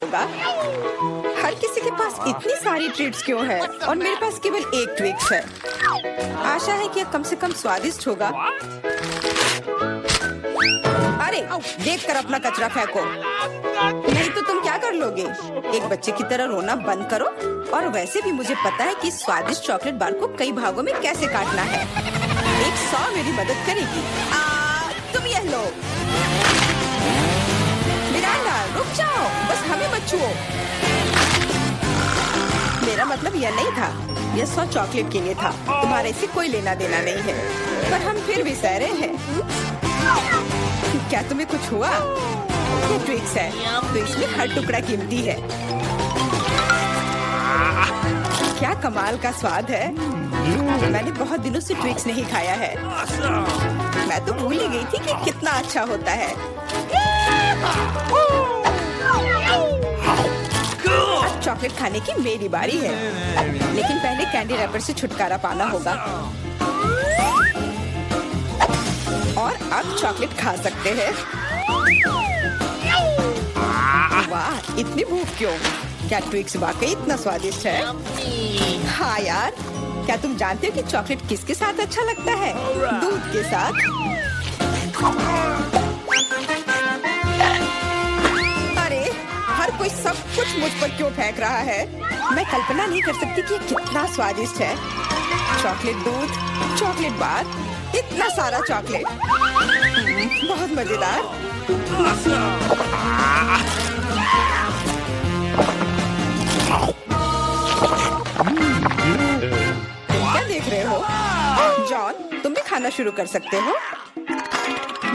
होगा। हर किसी के पास इतनी सारी ट्रीट्स क्यों है और मेरे पास केवल एक ट्विक्स है। आशा है कि यह कम से कम स्वादिष्ट होगा। अरे देखकर अपना कचरा फेंको, नहीं तो तुम क्या कर लोगे। एक बच्चे की तरह रोना बंद करो। और वैसे भी मुझे पता है कि स्वादिष्ट चॉकलेट बार को कई भागों में कैसे काटना है। एक 100 मेरी मदद करेगी। तुम यह लो। मिरांडा रुक जाओ, बस हमें मत छुओ। मेरा मतलब यह नहीं था, यह 100 चॉकलेट के लिए था। तुम्हारे से कोई लेना देना नहीं है, पर हम फिर भी सह रहे हैं। क्या तुम्हें कुछ हुआ? ये ट्विक्स है, तो इसमें हर टुकड़ा कीमती है। क्या कमाल का स्वाद है। मैंने बहुत दिनों से ट्विक्स नहीं खाया है। मैं तो भूल ही गई थी कि कितना अच्छा होता है। अब चॉकलेट खाने की मेरी बारी है, लेकिन पहले कैंडी रैपर से छुटकारा पाना होगा। और अब चॉकलेट खा सकते हैं। वाह, इतनी भूख क्यों? क्या ट्विक्स वाकई इतना स्वादिष्ट है? हाँ यार, क्या तुम जानते हो कि चॉकलेट किसके साथ अच्छा लगता है? दूध के साथ। अरे हर कोई सब कुछ मुझ पर क्यों फेंक रहा है? मैं कल्पना नहीं कर सकती कि ये कितना स्वादिष्ट है। चॉकलेट दूध, चॉकलेट बार, इतना सारा चॉकलेट, बहुत मजेदार। क्या देख रहे हो? जॉन, तुम भी खाना शुरू कर सकते हो।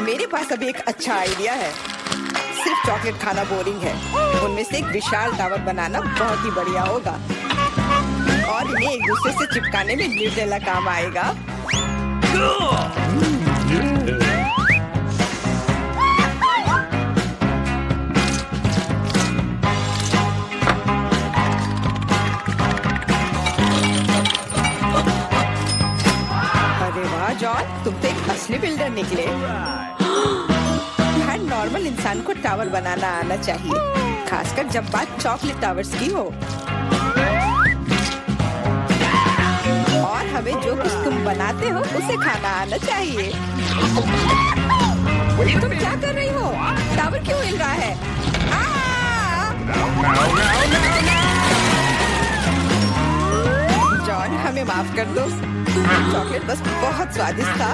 मेरे पास अभी एक अच्छा आइडिया है। सिर्फ चॉकलेट खाना बोरिंग है। उनमें से एक विशाल टावर बनाना बहुत ही बढ़िया होगा और इन्हें एक दूसरे से चिपकाने में निर्दला काम आएगा। जॉन, तुम तो एक असली बिल्डर निकले। हर नॉर्मल इंसान को टावर बनाना आना चाहिए, खासकर जब बात चॉकलेट टावर्स की हो। और हमें जो कुछ तुम बनाते हो उसे खाना आना चाहिए। तुम क्या कर रही हो? टावर क्यों हिल रहा है? जॉन, हमें माफ कर दो। चॉकलेट बस बहुत स्वादिष्ट था।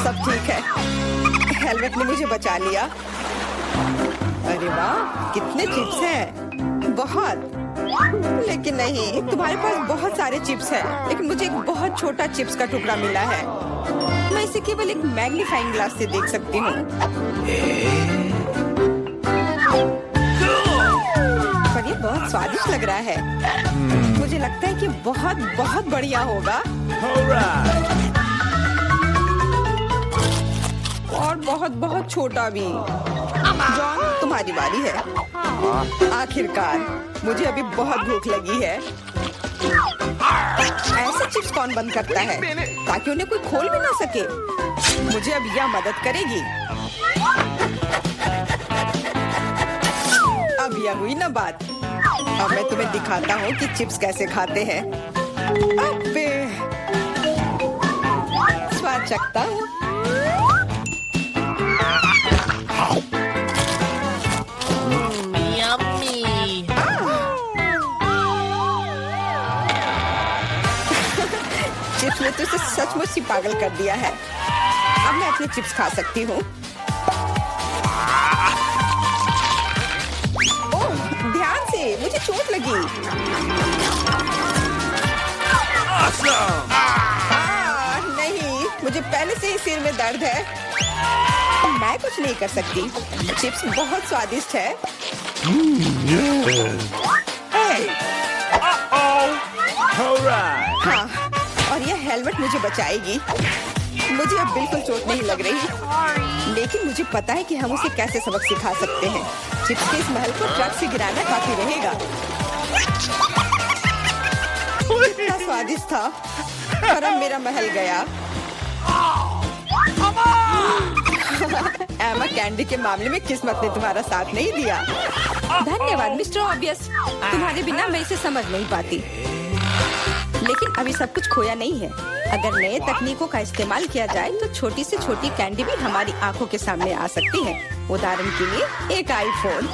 सब ठीक है। हेलमेट ने मुझे बचा लिया। अरे वाह, कितने चिप्स हैं। बहुत। लेकिन नहीं, तुम्हारे पास बहुत सारे चिप्स हैं, लेकिन मुझे एक बहुत छोटा चिप्स का टुकड़ा मिला है। मैं इसे केवल एक मैग्नीफाइंग ग्लास से देख सकती हूँ। पर ये बहुत स्वादिष्ट लग रहा है। मुझे लगता है कि बहुत बहुत बढ़िया होगा। और बहुत बहुत छोटा भी। जॉन, तुम्हारी बारी है। आखिरकार, मुझे अभी बहुत भूख लगी है। ऐसे चिप्स कौन बंद करता है ताकि उन्हें कोई खोल भी ना सके? मुझे अब यह मदद करेगी। अब यह हुई ना बात। अब मैं तुम्हें दिखाता हूँ कि चिप्स कैसे खाते हैं। अबे, स्वाद चखता हूँ। चिप्स ने तो इसे सचमुच ही पागल कर दिया है। अब मैं अपने चिप्स खा सकती हूँ। मुझे चोट लगी। नहीं, मुझे पहले से ही सिर में दर्द है। मैं कुछ नहीं कर सकती। चिप्स बहुत स्वादिष्ट है। हाँ, और यह हेलमेट मुझे बचाएगी। मुझे अब बिल्कुल चोट नहीं लग रही, लेकिन मुझे पता है कि हम उसे कैसे सबक सिखा सकते हैं। चिप्स के इस महल को ट्रक से गिराना काफी रहेगा। कितना स्वादिष्ट था, पर अब मेरा महल गया। एमा, कैंडी के मामले में किस्मत ने तुम्हारा साथ नहीं दिया। धन्यवाद मिस्टर ऑब्वियस, तुम्हारे बिना मैं इसे समझ नहीं पाती। लेकिन अभी सब कुछ खोया नहीं है। अगर नए तकनीकों का इस्तेमाल किया जाए तो छोटी से छोटी कैंडी भी हमारी आंखों के सामने आ सकती है। उदाहरण के लिए एक आईफोन।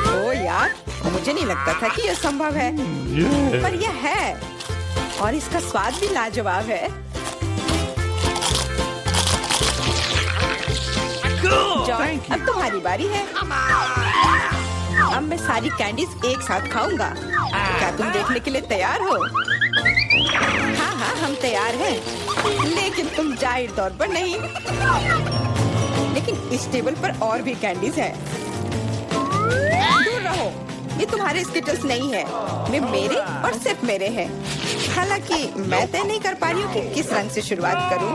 ओ यार, मुझे नहीं लगता था कि यह संभव है, पर यह है और इसका स्वाद भी लाजवाब है। जॉन, अब तुम्हारी बारी है। अब मैं सारी कैंडीज एक साथ खाऊंगा। क्या तुम देखने के लिए तैयार हो? हाँ हाँ, हम तैयार हैं। लेकिन तुम जाहिर तौर पर नहीं। लेकिन इस टेबल पर और भी कैंडीज हैं। दूर रहो, ये तुम्हारे स्किटल्स नहीं है। वे मेरे और सिर्फ मेरे हैं। हालांकि मैं तय नहीं कर पा रही हूँ कि किस रंग से शुरुआत करूँ।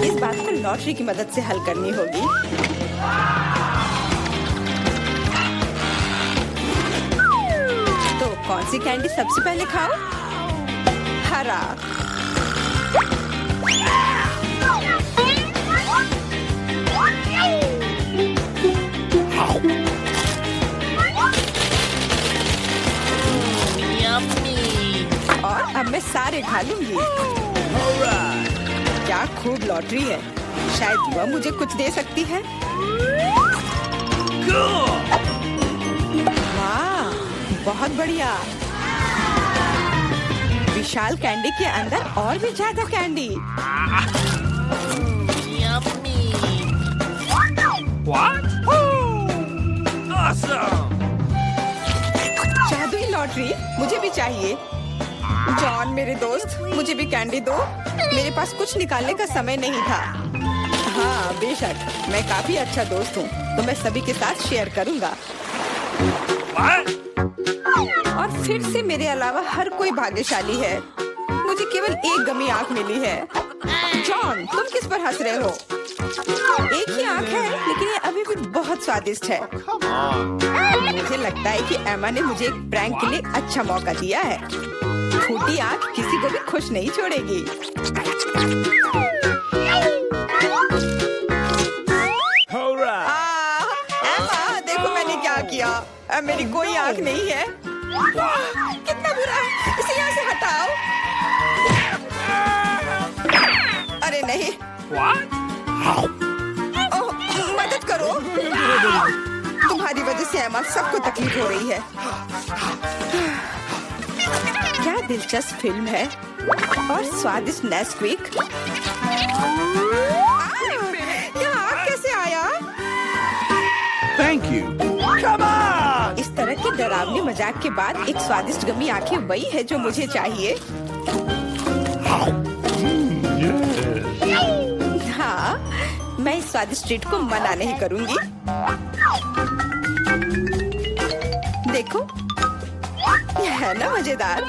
इस बात को लॉटरी की मदद से हल करनी होगी। तो कौन सी कैंडी सबसे पहले खाओ? हरा। और अब मैं सारे खा लूंगी। क्या खूब लॉटरी है। शायद वह मुझे कुछ दे सकती है। वाह, बहुत बढ़िया। विशाल कैंडी के अंदर और भी ज्यादा कैंडी। जादुई लॉटरी मुझे भी चाहिए। जॉन मेरे दोस्त, मुझे भी कैंडी दो। मेरे पास कुछ निकालने का समय नहीं था। हाँ बेशक, मैं काफी अच्छा दोस्त हूँ, तो मैं सभी के साथ शेयर करूँगा। और फिर से मेरे अलावा हर कोई भाग्यशाली है। मुझे केवल एक गमी आँख मिली है। जॉन, तुम किस पर हंस रहे हो? एक ही आँख है, लेकिन ये अभी भी बहुत स्वादिष्ट है। मुझे लगता है कि एमा ने मुझे एक प्रैंक के लिए अच्छा मौका दिया है। फूटी आँख किसी को भी खुश नहीं छोड़ेगी। एमा, देखो मैंने क्या किया। अब मेरी कोई आँख नहीं है। कितना बुरा है, इसे यहाँ से हटाओ। अरे नहीं। ओह, मदद करो। तुम्हारी वजह से एमा, सबको तकलीफ हो रही है। क्या दिलचस्प फिल्म है और स्वादिष्ट नेस्क्विक। यहाँ कैसे आया? Thank you. Come on! इस तरह के डरावने मजाक के बाद एक स्वादिष्ट गमी आंखें वही है जो मुझे चाहिए। हाँ, मैं इस स्वादिष्ट ट्रीट को मना नहीं करूंगी। देखो, यह है ना मजेदार।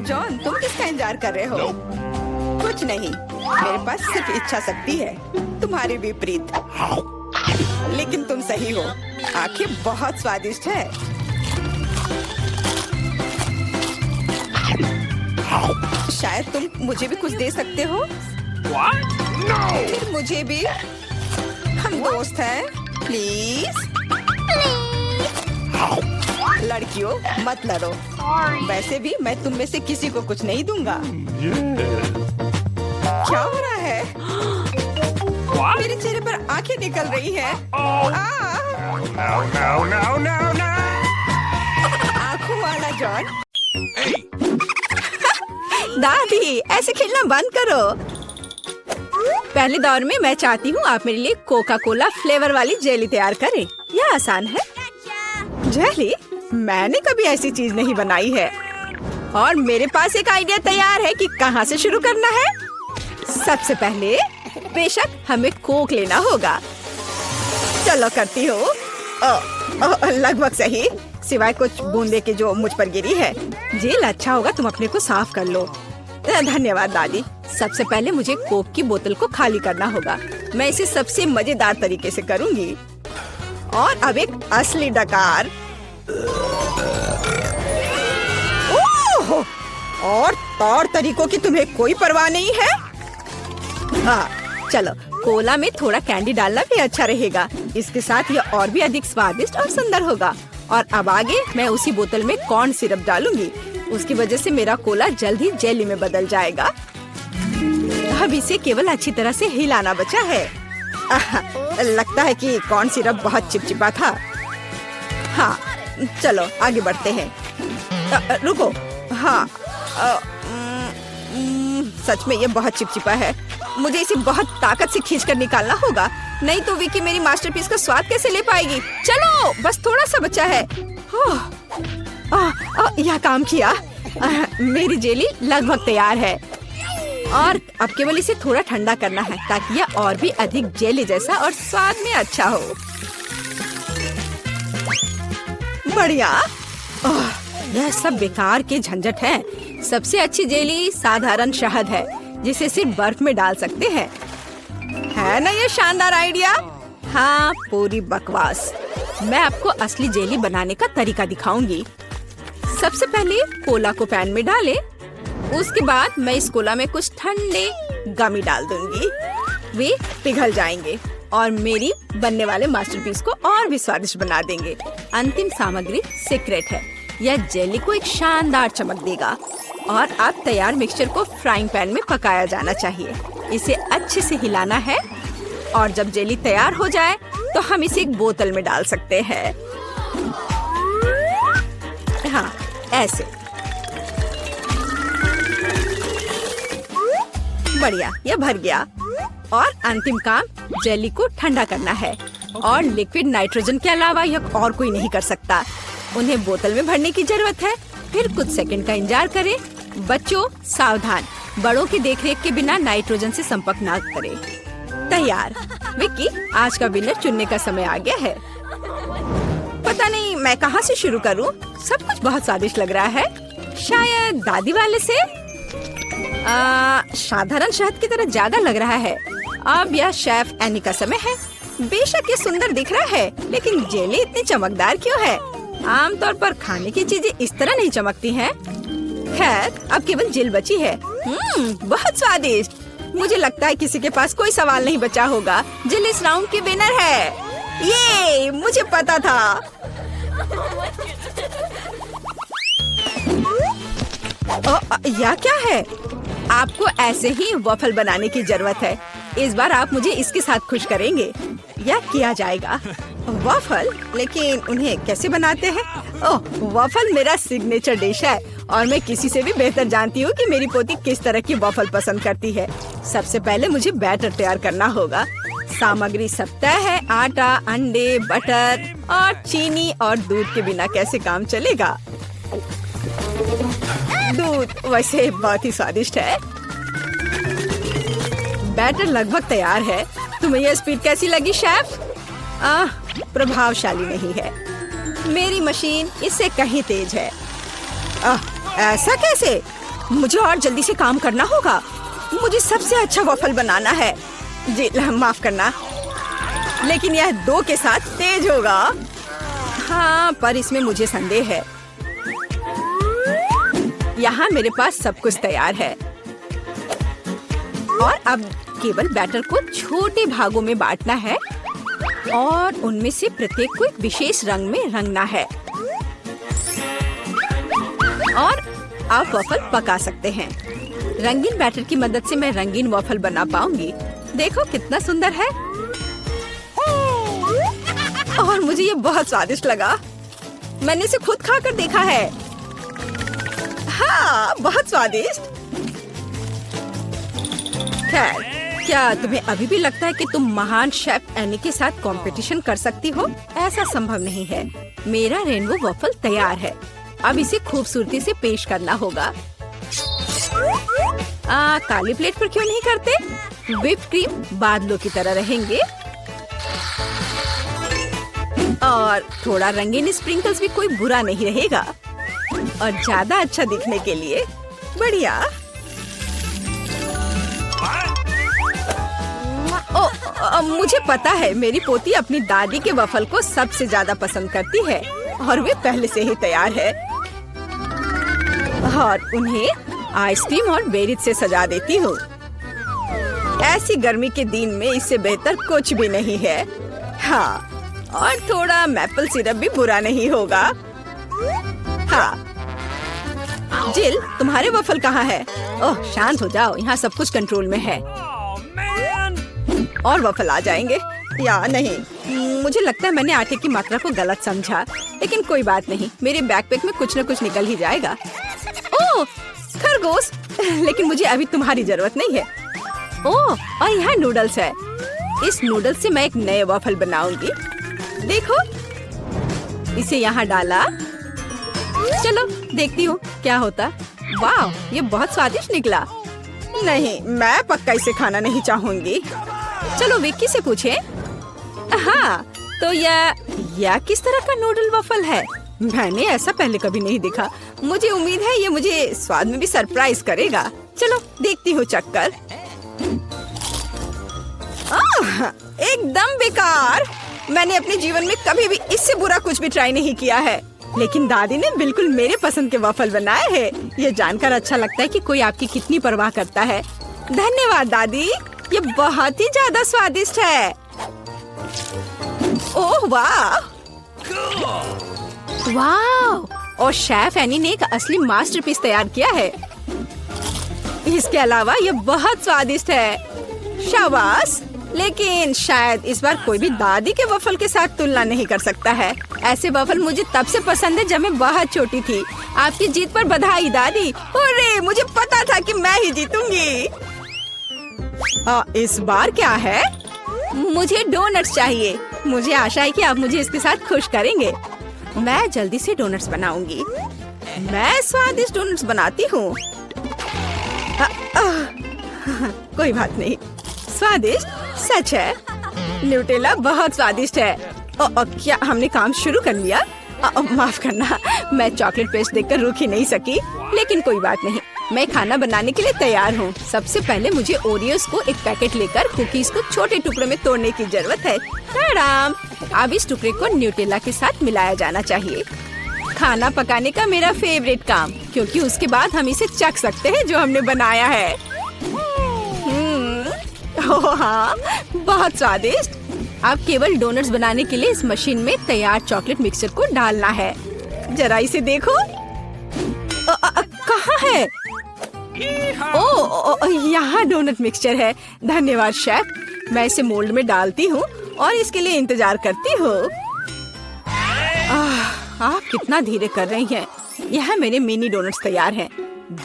जॉन, तुम किसका इंतजार कर रहे हो? कुछ नहीं, मेरे पास सिर्फ इच्छा शक्ति है, तुम्हारे विपरीत। लेकिन तुम सही हो, आंखें बहुत स्वादिष्ट है। शायद तुम मुझे भी कुछ दे सकते हो। फिर मुझे भी। हम दोस्त हैं, प्लीज। लड़कियों, मत लड़ो। वैसे भी मैं तुम में से किसी को कुछ नहीं दूंगा। क्या हो रहा है? मेरे चेहरे पर आंखें निकल रही हैं। आंखों वाला जॉन। दादी, ऐसे खेलना बंद करो। पहले दौर में मैं चाहती हूँ आप मेरे लिए कोका कोला फ्लेवर वाली जेली तैयार करें। यह आसान है। जेली? मैंने कभी ऐसी चीज नहीं बनाई है। और मेरे पास एक आइडिया तैयार है कि कहाँ से शुरू करना है। सबसे पहले बेशक हमें कोक लेना होगा। चलो करती हो। लगभग सही, सिवाय कुछ बूंदे के जो मुझ पर गिरी है। जेल अच्छा होगा तुम अपने को साफ कर लो। धन्यवाद दादी। सबसे पहले मुझे कोक की बोतल को खाली करना होगा। मैं इसे सबसे मजेदार तरीके से करूंगी। और अब एक असली डकार। ओह, और तौर तरीकों की तुम्हें कोई परवाह नहीं है? चलो, कोला में थोड़ा कैंडी डालना भी अच्छा रहेगा। इसके साथ यह और भी अधिक स्वादिष्ट और सुंदर होगा। और अब आगे मैं उसी बोतल में कॉर्न सिरप डालूंगी। उसकी वजह से मेरा कोला जल्द ही जेली में बदल जाएगा। अब इसे केवल अच्छी तरह से हिलाना बचा है। लगता है कि कॉर्न सिरप बहुत चिपचिपा था। हाँ, चलो आगे बढ़ते हैं। रुको, हाँ, सच में ये बहुत चिपचिपा है। मुझे इसे बहुत ताकत से खींचकर निकालना होगा, नहीं तो विकी मेरी मास्टरपीस का स्वाद कैसे ले पाएगी। चलो, बस थोड़ा सा बचा है। यह काम किया। मेरी जेली लगभग तैयार है और अब केवल इसे थोड़ा ठंडा करना है ताकि यह और भी अधिक जेली जैसा और स्वाद में अच्छा हो। बढ़िया। यह सब बेकार के झंझट है। सबसे अच्छी जेली साधारण शहद है जिसे सिर्फ बर्फ में डाल सकते हैं। है ना ये शानदार आइडिया? हाँ, पूरी बकवास। मैं आपको असली जेली बनाने का तरीका दिखाऊंगी। सबसे पहले कोला को पैन में डालें। उसके बाद मैं इस कोला में कुछ ठंडे गमी डाल दूंगी। वे पिघल जाएंगे और मेरी बनने वाले मास्टरपीस को और भी स्वादिष्ट बना देंगे। अंतिम सामग्री सीक्रेट है। यह जेली को एक शानदार चमक देगा। और अब तैयार मिक्सचर को फ्राइंग पैन में पकाया जाना चाहिए। इसे अच्छे से हिलाना है और जब जेली तैयार हो जाए तो हम इसे एक बोतल में डाल सकते हैं। हाँ, ऐसे। बढ़िया, यह भर गया। और अंतिम काम जेली को ठंडा करना है। और लिक्विड नाइट्रोजन के अलावा यह और कोई नहीं कर सकता। उन्हें बोतल में भरने की जरूरत है। फिर कुछ सेकंड का इंतजार करें। बच्चों सावधान, बड़ों की देखरेख के बिना नाइट्रोजन से संपर्क न करें। तैयार। विक्की, आज का विनर चुनने का समय आ गया है। पता नहीं मैं कहाँ से शुरू करूँ। सब कुछ बहुत स्वादिष्ट लग रहा है। शायद दादी वाले से। साधारण शहद की तरह ज्यादा लग रहा है। अब यह शेफ एनी का समय है। बेशक ये सुंदर दिख रहा है, लेकिन जेली इतनी चमकदार क्यों है? आमतौर पर खाने की चीजें इस तरह नहीं चमकती हैं। खैर, अब केवल जेल बची है। बहुत स्वादिष्ट। मुझे लगता है किसी के पास कोई सवाल नहीं बचा होगा। जेल इस राउंड की विनर है। ये मुझे पता था। यह क्या है? आपको ऐसे ही वॉफल बनाने की जरूरत है। इस बार आप मुझे इसके साथ खुश करेंगे। यह किया जाएगा। वॉफल? लेकिन उन्हें कैसे बनाते हैं? वॉफल मेरा सिग्नेचर डिश है और मैं किसी से भी बेहतर जानती हूँ कि मेरी पोती किस तरह की वॉफल पसंद करती है। सबसे पहले मुझे बैटर तैयार करना होगा। सामग्री सब तय है। आटा, अंडे, बटर और चीनी और दूध के बिना कैसे काम चलेगा। दूध वैसे बहुत ही स्वादिष्ट है। बैटर लगभग तैयार है। तुम्हें यह स्पीड कैसी लगी शेफ? प्रभावशाली नहीं है। मेरी मशीन इससे कहीं तेज है। ऐसा कैसे? मुझे और जल्दी से काम करना होगा। मुझे सबसे अच्छा वॉफल बनाना है। जी माफ करना, लेकिन यह 2 के साथ तेज होगा। हाँ, पर इसमें मुझे संदेह है। यहाँ मेरे पास सब कुछ तैयार है और अब केवल बैटर को छोटे भागों में बांटना है और उनमें से प्रत्येक को एक विशेष रंग में रंगना है और आप वॉफल पका सकते हैं। रंगीन बैटर की मदद से मैं रंगीन वॉफल बना पाऊंगी। देखो कितना सुंदर है। और मुझे ये बहुत स्वादिष्ट लगा। मैंने इसे खुद खाकर देखा है। हाँ, बहुत स्वादिष्ट। खैर, क्या तुम्हें अभी भी लगता है कि तुम महान शेफ एनी के साथ कंपटीशन कर सकती हो? ऐसा संभव नहीं है। मेरा रेनबो वॉफल तैयार है। अब इसे खूबसूरती से पेश करना होगा। काली प्लेट पर क्यों नहीं करते? व्हिप क्रीम बादलों की तरह रहेंगे और थोड़ा रंगीन स्प्रिंकल्स भी कोई बुरा नहीं रहेगा और ज्यादा अच्छा दिखने के लिए। बढ़िया। मुझे पता है मेरी पोती अपनी दादी के वफल को सबसे ज्यादा पसंद करती है और वे पहले से ही तैयार है और उन्हें आइसक्रीम और बेरीज से सजा देती हूँ। ऐसी गर्मी के दिन में इससे बेहतर कुछ भी नहीं है। हाँ, और थोड़ा मैपल सिरप भी बुरा नहीं होगा। हाँ, जिल, तुम्हारे वफल कहाँ है? ओह, शांत हो जाओ, यहाँ सब कुछ कंट्रोल में है। और वफल आ जाएंगे या नहीं? मुझे लगता है मैंने आटे की मात्रा को गलत समझा, लेकिन कोई बात नहीं, मेरे बैकपैक में कुछ न कुछ निकल ही जाएगा। ओह, खरगोश, लेकिन मुझे अभी तुम्हारी जरूरत नहीं है। ओह, और यहाँ नूडल्स है। इस नूडल्स से मैं एक नए वफल बनाऊंगी। देखो, इसे यहाँ डाला। चलो देखती हूँ क्या होता। वाह, ये बहुत स्वादिष्ट निकला। नहीं, मैं पक्का इसे खाना नहीं चाहूंगी। चलो विक्की से पूछे। हाँ, तो यह किस तरह का नूडल वफल है? मैंने ऐसा पहले कभी नहीं देखा। मुझे उम्मीद है ये मुझे स्वाद में भी सरप्राइज करेगा। चलो देखती हूँ चक्कर। एकदम बेकार। मैंने अपने जीवन में कभी भी इससे बुरा कुछ भी ट्राई नहीं किया है, लेकिन दादी ने बिल्कुल मेरे पसंद के वफल बनाए हैं। ये जानकर अच्छा लगता है कि कोई आपकी कितनी परवाह करता है। धन्यवाद दादी, ये बहुत ही ज्यादा स्वादिष्ट है। ओह वाह, वाह! और शेफ एनी ने एक असली मास्टरपीस तैयार किया है। इसके अलावा ये बहुत स्वादिष्ट है। शाबाश! लेकिन शायद इस बार कोई भी दादी के वफल के साथ तुलना नहीं कर सकता है। ऐसे वफल मुझे तब से पसंद है जब मैं बहुत छोटी थी। आपकी जीत पर बधाई दादी। अरे, मुझे पता था कि मैं ही जीतूंगी। इस बार क्या है? मुझे डोनट्स चाहिए। मुझे आशा है कि आप मुझे इसके साथ खुश करेंगे। मैं जल्दी से डोनट्स बनाऊंगी। मैं स्वादिष्ट डोनट्स बनाती हूँ। कोई बात नहीं, स्वादिष्ट सच है। न्यूटेला बहुत स्वादिष्ट है। क्या हमने काम शुरू कर लिया? माफ करना, मैं चॉकलेट पेस्ट देखकर रुक ही नहीं सकी, लेकिन कोई बात नहीं, मैं खाना बनाने के लिए तैयार हूँ। सबसे पहले मुझे ओरियोस को एक पैकेट लेकर कुकीज को छोटे टुकड़ों में तोड़ने की जरूरत है। ताड़ाम! अब इस टुकड़े को न्यूटेला के साथ मिलाया जाना चाहिए। खाना पकाने का मेरा फेवरेट काम, क्योंकि उसके बाद हम इसे चख सकते हैं जो हमने बनाया है। ओह हाँ, बहुत स्वादिष्ट। अब केवल डोनट्स बनाने के लिए इस मशीन में तैयार चॉकलेट मिक्सचर को डालना है। जरा इसे देखो। कहाँ है? ओह, यहाँ डोनट मिक्सचर है। धन्यवाद शेफ। मैं इसे मोल्ड में डालती हूँ और इसके लिए इंतजार करती हूँ। आप कितना धीरे कर रही हैं। यहाँ मेरे मिनी डोनट्स तैयार हैं।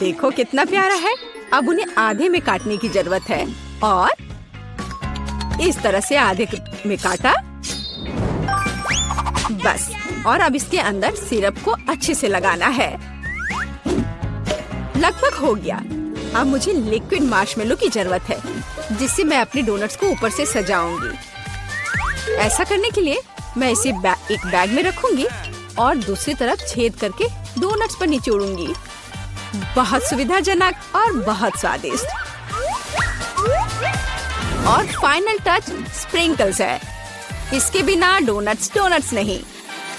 देखो कितना प्यारा है। अब उन्हें आधे में काटने की जरूरत है और इस तरह से आधे में काटा। बस, और अब इसके अंदर सिरप को अच्छे से लगाना है। लगभग हो गया। अब मुझे लिक्विड मार्शमेलो की जरूरत है, जिससे मैं अपने डोनट्स को ऊपर से सजाऊंगी। ऐसा करने के लिए मैं इसे एक बैग में रखूंगी और दूसरी तरफ छेद करके डोनट्स पर निचोड़ूंगी। बहुत सुविधाजनक और बहुत स्वादिष्ट। और फाइनल टच स्प्रिंकल्स है। इसके बिना डोनट्स डोनट्स नहीं।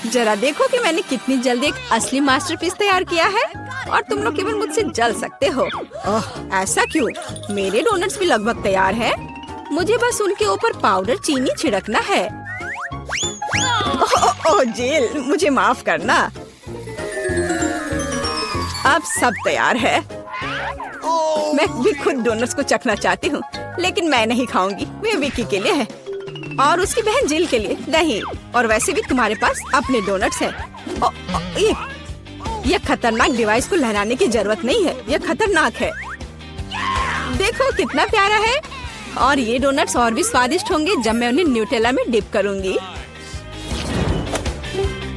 जरा देखो कि मैंने कितनी जल्दी एक असली मास्टरपीस तैयार किया है, और तुम लोग केवल मुझसे जल सकते हो। ओह, ऐसा क्यों? मेरे डोनट्स भी लगभग तैयार हैं। मुझे बस उनके ऊपर पाउडर चीनी छिड़कना है। ओह जेल, मुझे माफ करना। अब सब तैयार है। मैं भी खुद डोनट्स को चखना चाहती हूँ, लेकिन मैं नहीं खाऊंगी। वे विक्की के लिए है और उसकी बहन जिल के लिए नहीं। और वैसे भी तुम्हारे पास अपने डोनट्स हैं। यह खतरनाक डिवाइस को लहराने की जरूरत नहीं है। यह खतरनाक है। देखो कितना प्यारा है। और ये डोनट्स और भी स्वादिष्ट होंगे जब मैं उन्हें न्यूटेला में डिप करूंगी।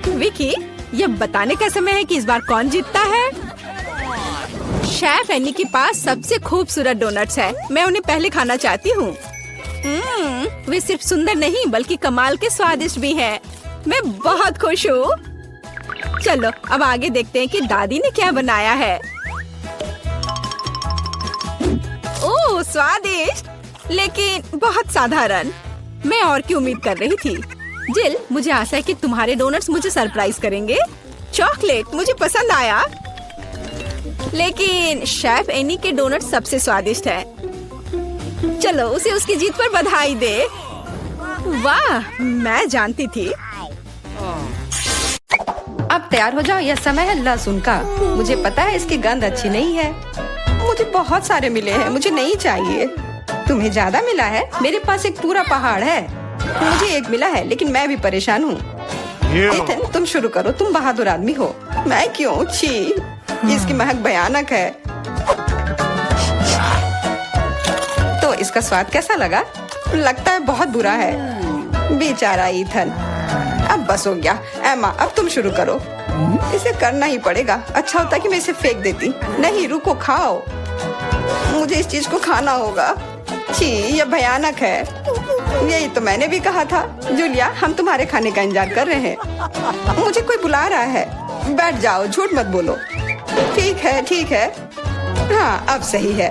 विक्की, यह बताने का समय है कि इस बार कौन जीतता है। शेफ एनी के पास सबसे खूबसूरत डोनट्स है। मैं उन्हें पहले खाना चाहती हूँ। वे सिर्फ सुंदर नहीं बल्कि कमाल के स्वादिष्ट भी हैं। मैं बहुत खुश हूँ। चलो अब आगे देखते हैं कि दादी ने क्या बनाया है। ओह स्वादिष्ट, लेकिन बहुत साधारण। मैं और की उम्मीद कर रही थी। जिल, मुझे आशा है कि तुम्हारे डोनट्स मुझे सरप्राइज करेंगे। चॉकलेट मुझे पसंद आया। लेकिन शेफ एनी के डोनट सबसे स्वादिष्ट है। चलो उसे उसकी जीत पर बधाई दे। वाह, मैं जानती थी। अब तैयार हो जाओ, यह समय है लहसुन का। मुझे पता है इसकी गंध अच्छी नहीं है। मुझे बहुत सारे मिले हैं, मुझे नहीं चाहिए। तुम्हें ज्यादा मिला है? मेरे पास एक पूरा पहाड़ है। मुझे एक मिला है, लेकिन मैं भी परेशान हूँ। इथन, तुम शुरू करो, तुम बहादुर आदमी हो। मैं क्यों? छी, इसकी महक भयानक है। तो इसका स्वाद कैसा लगा? लगता है बहुत बुरा है। बेचारा इथन। अब बस हो गया। एमा, अब तुम शुरू करो। इसे करना ही पड़ेगा। अच्छा होता कि मैं इसे फेंक देती। नहीं, रुको, खाओ। मुझे इस चीज को खाना होगा। छी, यह भयानक है। यही तो मैंने भी कहा था। जूलिया, हम तुम्हारे खाने का इंतजार कर रहे हैं। मुझे कोई बुला रहा है। बैठ जाओ, झूठ मत बोलो। ठीक है, ठीक है। हाँ, अब सही है।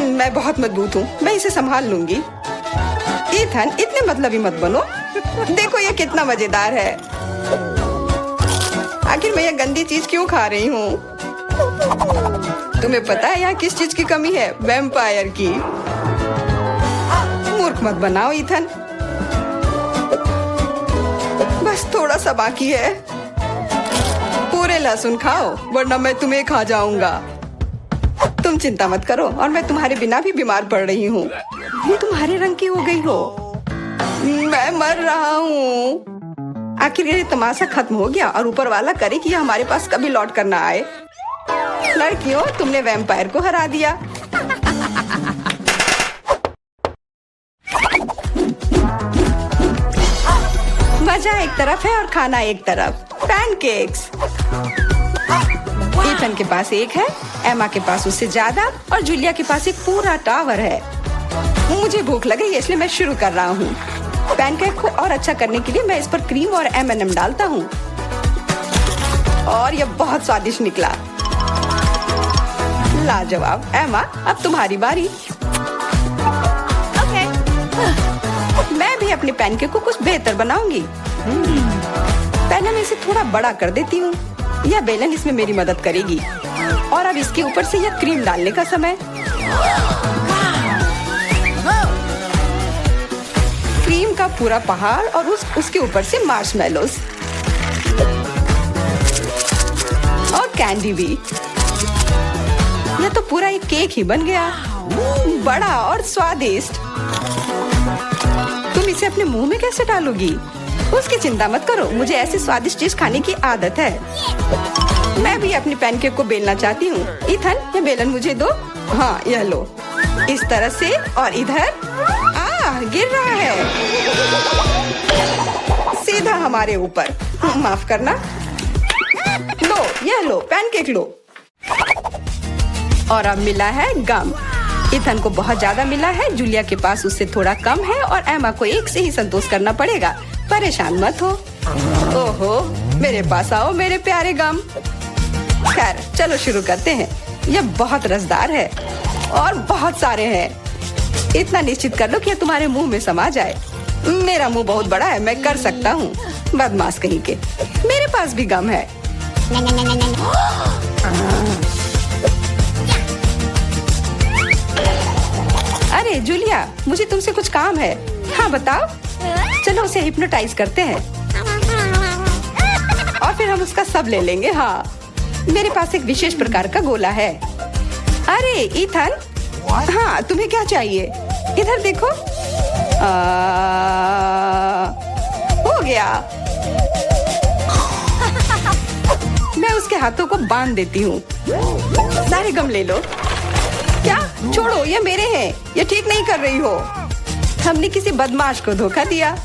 मैं बहुत मजबूत हूँ, मैं इसे संभाल लूंगी। इथन, इतने मतलबी मत बनो। देखो ये कितना मजेदार है। आखिर मैं ये गंदी चीज क्यों खा रही हूँ? तुम्हें पता है यहाँ किस चीज की कमी है? वैम्पायर की। मूर्ख मत बनाओ इथन। बस थोड़ा सा बाकी है। पूरे लहसुन खाओ, वरना मैं तुम्हें खा जाऊंगा। तुम चिंता मत करो, और मैं तुम्हारे बिना भी बीमार पड़ रही हूँ। तुम्हारे रंग की हो गई हो। मैं मर रहा हूँ। आखिर ये तमाशा खत्म हो गया, और ऊपर वाला करे कि हमारे पास कभी लौट कर ना आए। लड़कियों, तुमने वैम्पायर को हरा दिया। मजा एक तरफ है और खाना एक तरफ। पैनकेक्स। इथन के पास एक है, एमा के पास उससे ज्यादा, और जूलिया के पास एक पूरा टावर है। मुझे भूख लग रही है, इसलिए मैं शुरू कर रहा हूँ। पैनकेक को और अच्छा करने के लिए मैं इस पर क्रीम और M&M डालता हूँ, और यह बहुत स्वादिष्ट निकला। लाजवाब। एमा, अब तुम्हारी बारी। मैं भी अपने पैनकेक को कुछ बेहतर बनाऊंगी। पहले मैं इसे थोड़ा बड़ा कर देती हूँ। यह बेलन इसमें मेरी मदद करेगी। और अब इसके ऊपर से यह क्रीम डालने का समय। क्रीम का पूरा पहाड़, और उसके ऊपर से मार्शमेलोस और कैंडी भी। यह तो पूरा एक केक ही बन गया, बड़ा और स्वादिष्ट। तुम इसे अपने मुंह में कैसे डालोगी? उसकी चिंता मत करो, मुझे ऐसी स्वादिष्ट चीज खाने की आदत है। मैं भी अपनी पैनकेक को बेलना चाहती हूँ। इथन, ये बेलन मुझे दो। हाँ, यह लो। इस तरह से, और इधर। गिर रहा है सीधा हमारे ऊपर। माफ करना। लो, यह लो, पैनकेक लो। और अब मिला है गम। इथन को बहुत ज्यादा मिला है, जूलिया के पास उससे थोड़ा कम है, और एमा को एक से ही संतोष करना पड़ेगा। परेशान मत हो। ओहो, मेरे पास आओ मेरे प्यारे गम। खैर, चलो शुरू करते हैं। यह बहुत रसदार है, और बहुत सारे हैं। इतना निश्चित कर लो कि यह तुम्हारे मुंह में समा जाए। मेरा मुंह बहुत बड़ा है, मैं कर सकता हूँ। बदमाश कहीं के। मेरे पास भी गम है। अरे जूलिया, मुझे तुमसे कुछ काम है। हाँ, बताओ। चलो उसे हिप्नोटाइज करते हैं, और फिर हम उसका सब ले लेंगे। हाँ, मेरे पास एक विशेष प्रकार का गोला है। अरे इथन, हाँ, तुम्हें क्या चाहिए? इधर देखो। हो गया। मैं उसके हाथों को बांध देती हूँ। सारे गम ले लो। क्या? छोड़ो, ये मेरे हैं। ये ठीक नहीं कर रही हो। हमने किसी बदमाश को धोखा दिया।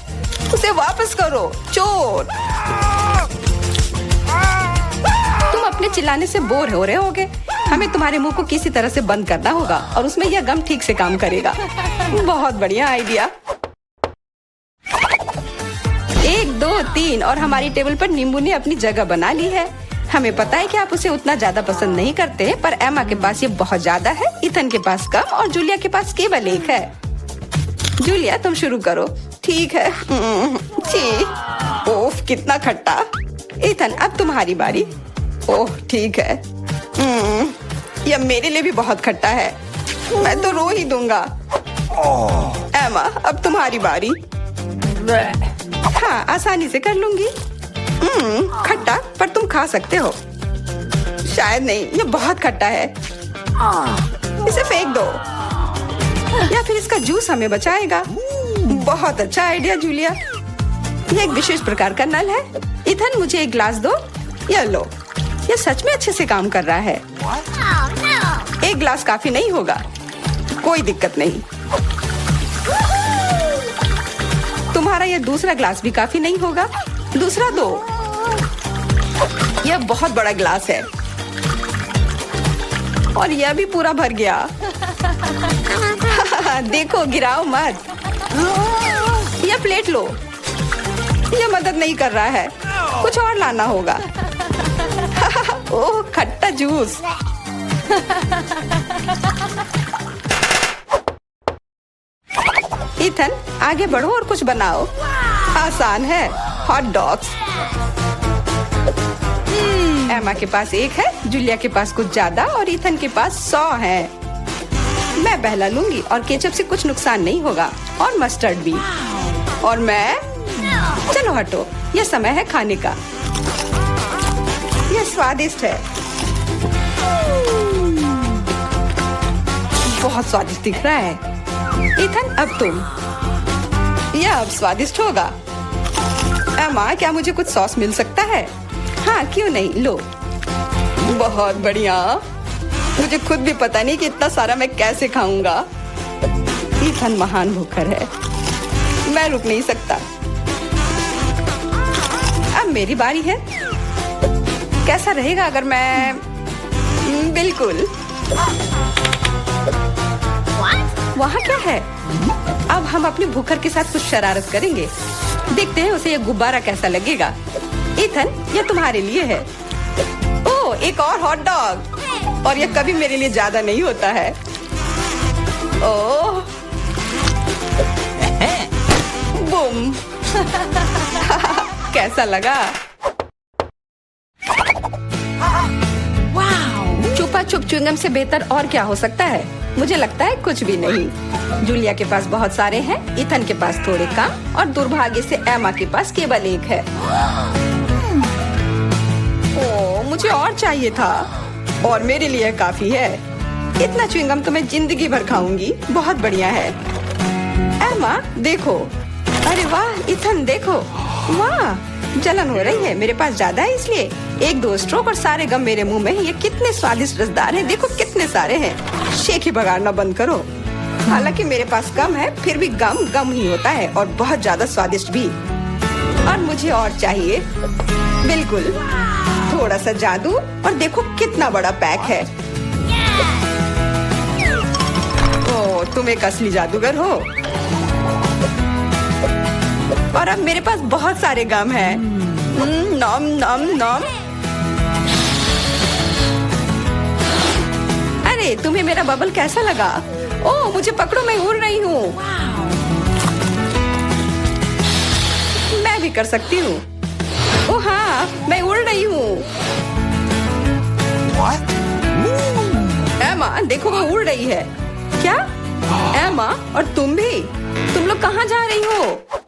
उसे वापस करो, चोर। तुम अपने चिल्लाने से बोर हो रहे होगे। हमें तुम्हारे मुंह को किसी तरह से बंद करना होगा, और उसमें यह गम ठीक से काम करेगा। बहुत बढ़िया आइडिया। 1, 2, 3, और हमारी टेबल पर नींबू ने अपनी जगह बना ली है। हमें पता है कि आप उसे उतना ज्यादा पसंद नहीं करते, पर एमा के पास ये बहुत ज्यादा है, इथन के पास कम, और जूलिया के पास केवल एक है। जूलिया, तुम शुरू करो। ठीक है। छी, ओफ, कितना खट्टा। इथन, अब तुम्हारी बारी। ओह ठीक है। यह मेरे लिए भी बहुत खट्टा है, मैं तो रो ही दूंगा। एमा, अब तुम्हारी बारी। हाँ, आसानी से कर लूंगी। खट्टा, पर तुम खा सकते हो। शायद नहीं, यह बहुत खट्टा है। इसे फेंक दो, या फिर इसका जूस हमें बचाएगा। बहुत अच्छा आइडिया जूलिया। यह एक विशेष प्रकार का नल है। इथन, मुझे एक ग्लास दो। यह लो, यह सच में अच्छे से काम कर रहा है। एक ग्लास काफी नहीं होगा, कोई दिक्कत नहीं। तुम्हारा यह दूसरा ग्लास भी काफी नहीं होगा, दूसरा दो। यह बहुत बड़ा ग्लास है और यह भी पूरा भर गया। देखो, गिराओ मत। यह प्लेट लो। यह मदद नहीं कर रहा है, कुछ और लाना होगा। ओह, खट्टा जूस। इथन, आगे बढ़ो और कुछ बनाओ। आसान है, हॉट डॉग्स। एमा के पास एक है, जूलिया के पास कुछ ज्यादा और इथन के पास 100 है। मैं पहला लूंगी और केचप से कुछ नुकसान नहीं होगा, और मस्टर्ड भी। और मैं, चलो हटो, यह समय है खाने का। यह स्वादिष्ट है, बहुत स्वादिष्ट दिख रहा है। इथन, अब तुम। यह अब स्वादिष्ट होगा। एमा, क्या मुझे कुछ सॉस मिल सकता है? हाँ, क्यों नहीं, लो। बहुत बढ़िया। मुझे खुद भी पता नहीं कि इतना सारा मैं कैसे खाऊंगा। इथन महान भूखर है, मैं रुक नहीं सकता। अब मेरी बारी है। कैसा रहेगा अगर मैं, बिल्कुल। वहाँ क्या है? अब हम अपने भूखर के साथ कुछ शरारत करेंगे। देखते हैं उसे यह गुब्बारा कैसा लगेगा। इथन, यह तुम्हारे लिए है। ओह, एक और हॉट डॉग। और यह कभी मेरे लिए ज्यादा नहीं होता है। ओह, बूम। कैसा लगा? छुपा छुप च्युइंगम से बेहतर और क्या हो सकता है? मुझे लगता है कुछ भी नहीं। जूलिया के पास बहुत सारे हैं, इथन के पास थोड़े कम, और दुर्भाग्य से एमा के पास केवल एक है। ओह, मुझे और चाहिए था, और मेरे लिए काफी है। इतना च्युइंगम तो मैं जिंदगी भर खाऊंगी। बहुत बढ़िया है। एमा, देखो। अरे वाह, इथन देखो। वाह, जलन हो रही है। मेरे पास ज्यादा है, इसलिए 1-2 स्ट्रोक और सारे गम मेरे मुंह में। ये कितने स्वादिष्ट रसदार हैं। देखो कितने सारे हैं। शेख ही बगाड़ना बंद करो। हालांकि मेरे पास कम है, फिर भी गम गम ही होता है, और बहुत ज्यादा स्वादिष्ट भी। और मुझे और चाहिए। बिल्कुल, थोड़ा सा जादू, और देखो कितना बड़ा पैक है। ओह, तुम एक असली जादूगर हो। और अब मेरे पास बहुत सारे गम हैं। नॉम नॉम नॉम। अरे, तुम्हें मेरा बबल कैसा लगा? ओह, मुझे पकड़ो, मैं उड़ रही हूँ। मैं भी कर सकती हूँ। ओह हाँ, मैं उड़ रही हूँ। एमा, देखो वो उड़ रही है। क्या? एमा, और तुम भी? तुम लोग कहाँ जा रही हो?